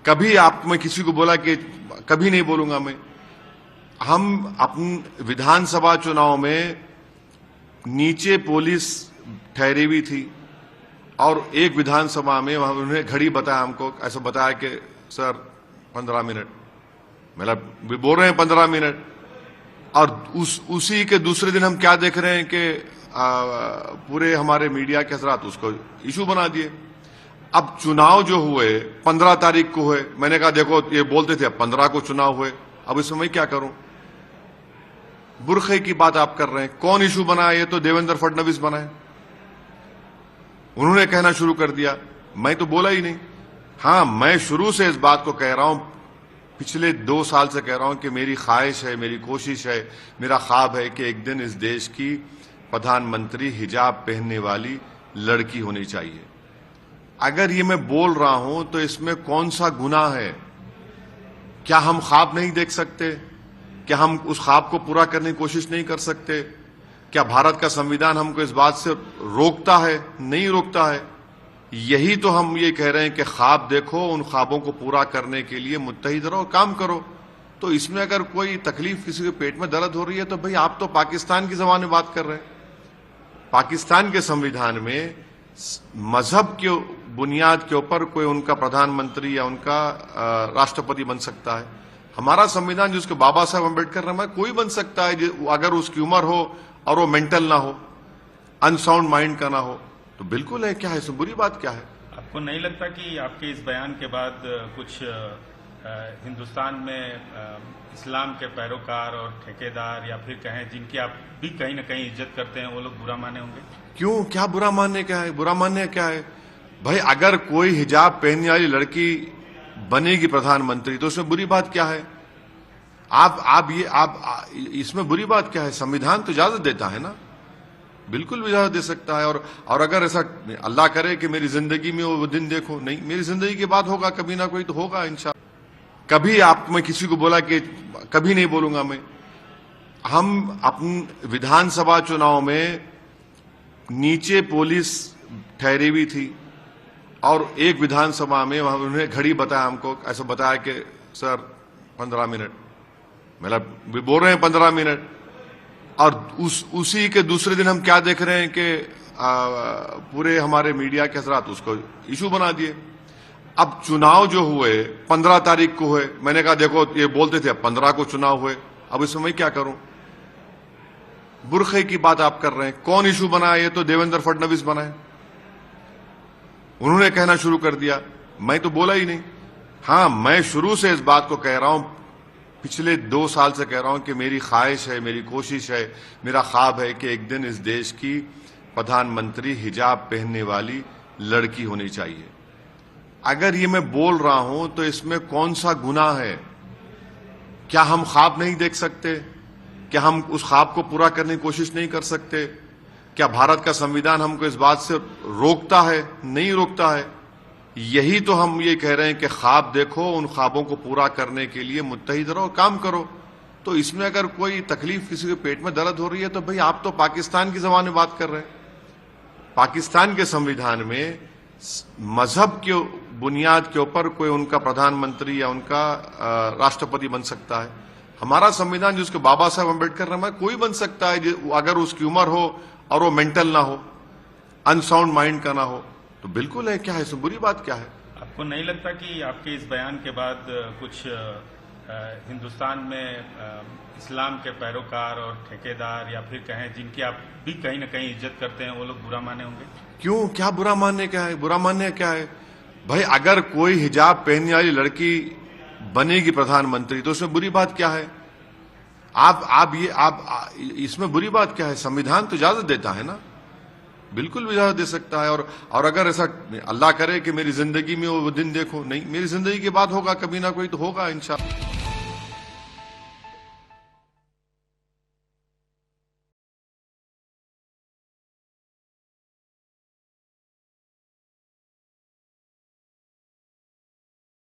कभी आप में किसी को बोला कि कभी नहीं बोलूंगा मैं। हम अपने विधानसभा चुनाव में नीचे पुलिस ठहरी हुई थी और एक विधानसभा में वहां उन्होंने घड़ी बताया, हमको ऐसा बताया कि सर 15 मिनट, मतलब बोल रहे हैं 15 मिनट, और उसी के दूसरे दिन हम क्या देख रहे हैं कि पूरे हमारे मीडिया के हजरात उसको इशू बना दिए। अब चुनाव जो हुए 15 तारीख को हुए, मैंने कहा देखो ये बोलते थे 15 को चुनाव हुए, अब इसमें मैं क्या करूं। बुरखे की बात आप कर रहे हैं, कौन इशू बनाया? ये तो देवेंद्र फडणवीस बनाए, उन्होंने कहना शुरू कर दिया, मैं तो बोला ही नहीं। हां, मैं शुरू से इस बात को कह रहा हूं, पिछले 2 साल से कह रहा हूं कि मेरी ख्वाहिश है, मेरी कोशिश है, मेरा ख्वाब है कि एक दिन इस देश की प्रधानमंत्री हिजाब पहनने वाली लड़की होनी चाहिए। अगर ये मैं बोल रहा हूं तो इसमें कौन सा गुनाह है? क्या हम ख्वाब नहीं देख सकते? क्या हम उस ख्वाब को पूरा करने की कोशिश नहीं कर सकते? क्या भारत का संविधान हमको इस बात से रोकता है? नहीं रोकता है। यही तो हम ये कह रहे हैं कि ख्वाब देखो, उन ख्वाबों को पूरा करने के लिए मुत्तहिद रहो, काम करो। तो इसमें अगर कोई तकलीफ, किसी के पेट में दर्द हो रही है, तो भाई आप तो पाकिस्तान की ज़बान में बात कर रहे हैं। पाकिस्तान के संविधान में मजहब के बुनियाद के ऊपर कोई उनका प्रधानमंत्री या उनका राष्ट्रपति बन सकता है। हमारा संविधान जिसको बाबा साहब अम्बेडकर ने, कोई बन सकता है अगर उसकी उम्र हो और वो मेंटल ना हो, अनसाउंड माइंड का ना हो, तो बिल्कुल है। क्या है इसमें बुरी बात क्या है? आपको नहीं लगता कि आपके इस बयान के बाद कुछ हिंदुस्तान में इस्लाम के पैरोकार और ठेकेदार, या फिर कहें जिनकी आप भी कहीं ना कहीं इज्जत करते हैं, वो लोग बुरा माने होंगे? क्यों? क्या बुरा मानने क्या है? बुरा मानने क्या है भाई? अगर कोई हिजाब पहनने वाली लड़की बनेगी प्रधानमंत्री तो उसमें बुरी बात क्या है? इसमें बुरी बात क्या है? संविधान तो इजाजत देता है ना, बिल्कुल भी इजाजत दे सकता है। और अगर ऐसा अल्लाह करे कि मेरी जिंदगी में वो दिन देखो, नहीं, मेरी जिंदगी के बाद होगा, कभी ना कोई तो होगा इंशाअल्लाह। कभी आप में किसी को बोला कि कभी नहीं बोलूंगा मैं। हम अपने विधानसभा चुनाव में नीचे पुलिस ठहरी हुई थी और एक विधानसभा में वहां उन्होंने घड़ी बताया, हमको ऐसा बताया कि सर 15 मिनट, मतलब बोल रहे हैं 15 मिनट, और उसी के दूसरे दिन हम क्या देख रहे हैं कि पूरे हमारे मीडिया के हजरात उसको इशू बना दिए। अब चुनाव जो हुए 15 तारीख को हुए, मैंने कहा देखो ये बोलते थे 15 को चुनाव हुए, अब इसमें मैं क्या करूं। बुरखे की बात आप कर रहे हैं, कौन इशू बनाया? ये तो देवेंद्र फडणवीस बनाए, उन्होंने कहना शुरू कर दिया, मैं तो बोला ही नहीं। हां, मैं शुरू से इस बात को कह रहा हूं, पिछले 2 साल से कह रहा हूं कि मेरी ख्वाहिश है, मेरी कोशिश है, मेरा ख्वाब है कि एक दिन इस देश की प्रधानमंत्री हिजाब पहनने वाली लड़की होनी चाहिए। अगर ये मैं बोल रहा हूं तो इसमें कौन सा गुनाह है? क्या हम ख्वाब नहीं देख सकते? क्या हम उस ख्वाब को पूरा करने की कोशिश नहीं कर सकते? क्या भारत का संविधान हमको इस बात से रोकता है? नहीं रोकता है। यही तो हम ये कह रहे हैं कि ख्वाब देखो, उन ख्वाबों को पूरा करने के लिए मुत्तहिद रहो, काम करो। तो इसमें अगर कोई तकलीफ, किसी के पेट में दर्द हो रही है, तो भाई आप तो पाकिस्तान की ज़बान में बात कर रहे हैं। पाकिस्तान के संविधान में मजहब के बुनियाद के ऊपर कोई उनका प्रधानमंत्री या उनका राष्ट्रपति बन सकता है। हमारा संविधान जिसको बाबा साहब अम्बेडकर ने, कोई बन सकता है अगर उसकी उम्र हो और वो मेंटल ना हो, अनसाउंड माइंड का ना हो, तो बिल्कुल है। क्या है इसमें बुरी बात क्या है? आपको नहीं लगता कि आपके इस बयान के बाद कुछ हिंदुस्तान में इस्लाम के पैरोकार और ठेकेदार, या फिर कहें जिनकी आप भी कहीं ना कहीं इज्जत करते हैं, वो लोग बुरा माने होंगे? क्यों? क्या बुरा मानने क्या है? बुरा मानने क्या है भाई? अगर कोई हिजाब पहनने वाली लड़की बनेगी प्रधानमंत्री तो उसमें बुरी बात क्या है? इसमें बुरी बात क्या है? संविधान तो इजाजत देता है ना, बिल्कुल भी इजाजत दे सकता है। और अगर ऐसा अल्लाह करे कि मेरी जिंदगी में वो दिन देखो, नहीं, मेरी जिंदगी के बाद होगा, कभी ना कोई तो होगा इंशाअल्लाह।